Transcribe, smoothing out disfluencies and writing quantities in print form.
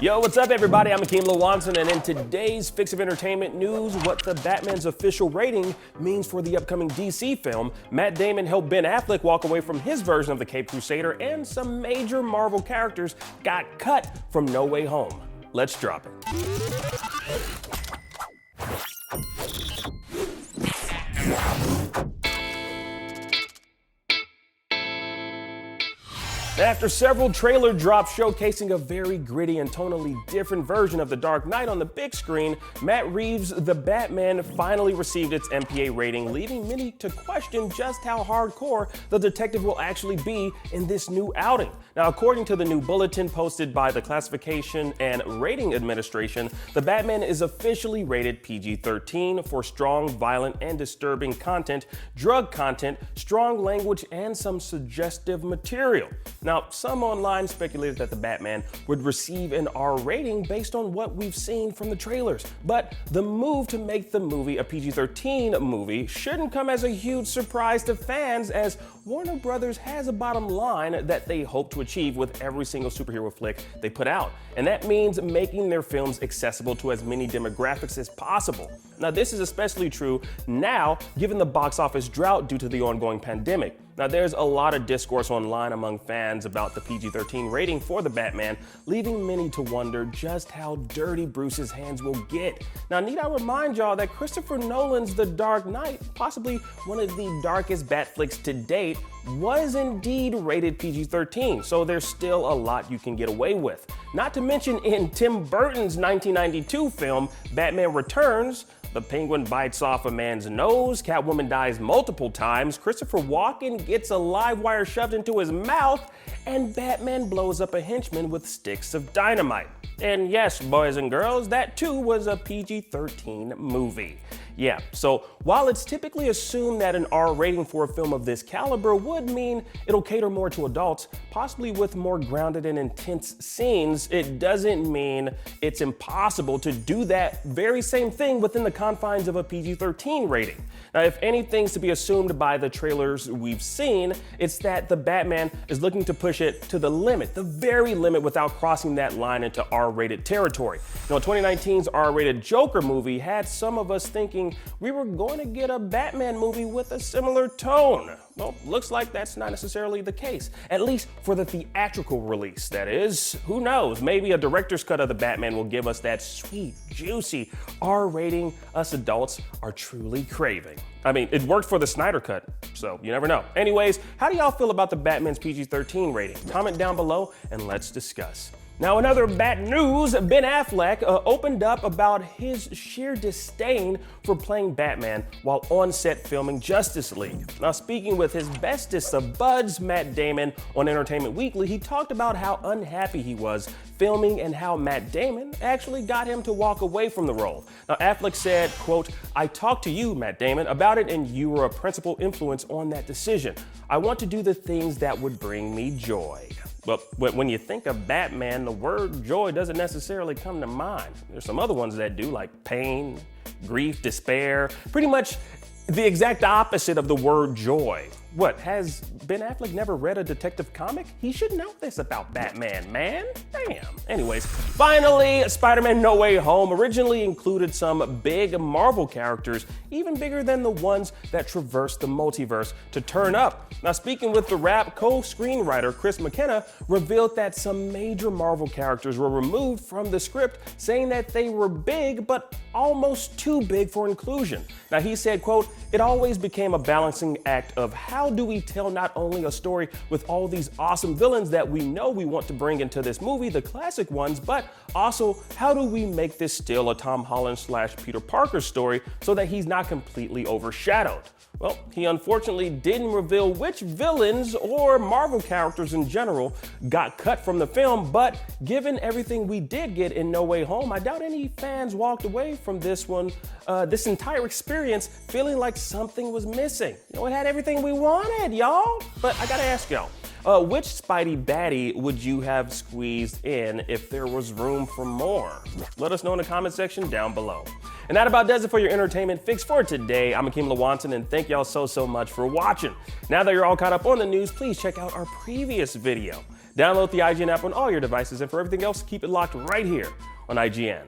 Yo, what's up everybody? I'm Akeem Lawanson, and in today's Fix of Entertainment news, what the Batman's official rating means for the upcoming DC film, Matt Damon helped Ben Affleck walk away from his version of the Caped Crusader, and some major Marvel characters got cut from No Way Home. Let's drop it. After several trailer drops showcasing a very gritty and tonally different version of The Dark Knight on the big screen, Matt Reeves The Batman finally received its MPA rating, leaving many to question just how hardcore the detective will actually be in this new outing. Now, according to the new bulletin posted by the Classification and Rating Administration, The Batman is officially rated PG-13 for strong, violent, and disturbing content, drug content, strong language, and some suggestive material. Now, some online speculated that The Batman would receive an R rating based on what we've seen from the trailers, but the move to make the movie a PG-13 movie shouldn't come as a huge surprise to fans, as Warner Brothers has a bottom line that they hope to achieve with every single superhero flick they put out, and that means making their films accessible to as many demographics as possible. Now, this is especially true now, given the box office drought due to the ongoing pandemic. Now, there's a lot of discourse online among fans about the PG-13 rating for The Batman, leaving many to wonder just how dirty Bruce's hands will get. Now, need I remind y'all that Christopher Nolan's The Dark Knight, possibly one of the darkest Bat flicks to date, was indeed rated PG-13, so there's still a lot you can get away with. Not to mention, in Tim Burton's 1992 film, Batman Returns, the Penguin bites off a man's nose, Catwoman dies multiple times, Christopher Walken gets a live wire shoved into his mouth, and Batman blows up a henchman with sticks of dynamite. And yes, boys and girls, that too was a PG-13 movie. Yeah, so while it's typically assumed that an R rating for a film of this caliber would mean it'll cater more to adults, possibly with more grounded and intense scenes, it doesn't mean it's impossible to do that very same thing within the confines of a PG-13 rating. Now, if anything's to be assumed by the trailers we've seen, it's that the Batman is looking to push it to the limit, the very limit, without crossing that line into R-rated territory. Now, 2019's R-rated Joker movie had some of us thinking we were going to get a Batman movie with a similar tone. Well, looks like that's not necessarily the case, at least for the theatrical release, that is. Who knows, maybe a director's cut of the Batman will give us that sweet, juicy R rating us adults are truly craving. I mean, it worked for the Snyder cut, so you never know. Anyways, how do y'all feel about the Batman's PG-13 rating? Comment down below and let's discuss. Now, in other Bat news, Ben Affleck opened up about his sheer disdain for playing Batman while on set filming Justice League. Now, speaking with his bestest of buds, Matt Damon, on Entertainment Weekly, he talked about how unhappy he was filming and how Matt Damon actually got him to walk away from the role. Now, Affleck said, quote, "I talked to you, Matt Damon, about it, and you were a principal influence on that decision. I want to do the things that would bring me joy." Well, when you think of Batman, the word joy doesn't necessarily come to mind. There's some other ones that do, like pain, grief, despair, pretty much the exact opposite of the word joy. What, has Ben Affleck never read a detective comic? He should know this about Batman, man. Damn. Anyways, finally, SpiderMan No Way Home originally included some big Marvel characters, even bigger than the ones that traverse the multiverse, to turn up. Now, speaking with the Rap, co-screenwriter Chris McKenna revealed that some major Marvel characters were removed from the script, saying that they were big, but almost too big for inclusion. Now, he said, quote, "It always became a balancing act of how do we tell not only a story with all these awesome villains that we know we want to bring into this movie, the classic ones, but also how do we make this still a Tom Holland / Peter Parker story so that he's not completely overshadowed?" Well, he unfortunately didn't reveal which villains or Marvel characters in general got cut from the film, but given everything we did get in No Way Home, I doubt any fans walked away from this entire experience feeling like something was missing. You know, it had everything we wanted, y'all. But I gotta ask y'all, which Spidey baddie would you have squeezed in if there was room for more? Let us know in the comment section down below. And that about does it for your entertainment fix for today. I'm Akeem Lawanson, and thank y'all so much for watching. Now that you're all caught up on the news, please check out our previous video. Download the IGN app on all your devices, and for everything else, keep it locked right here on IGN.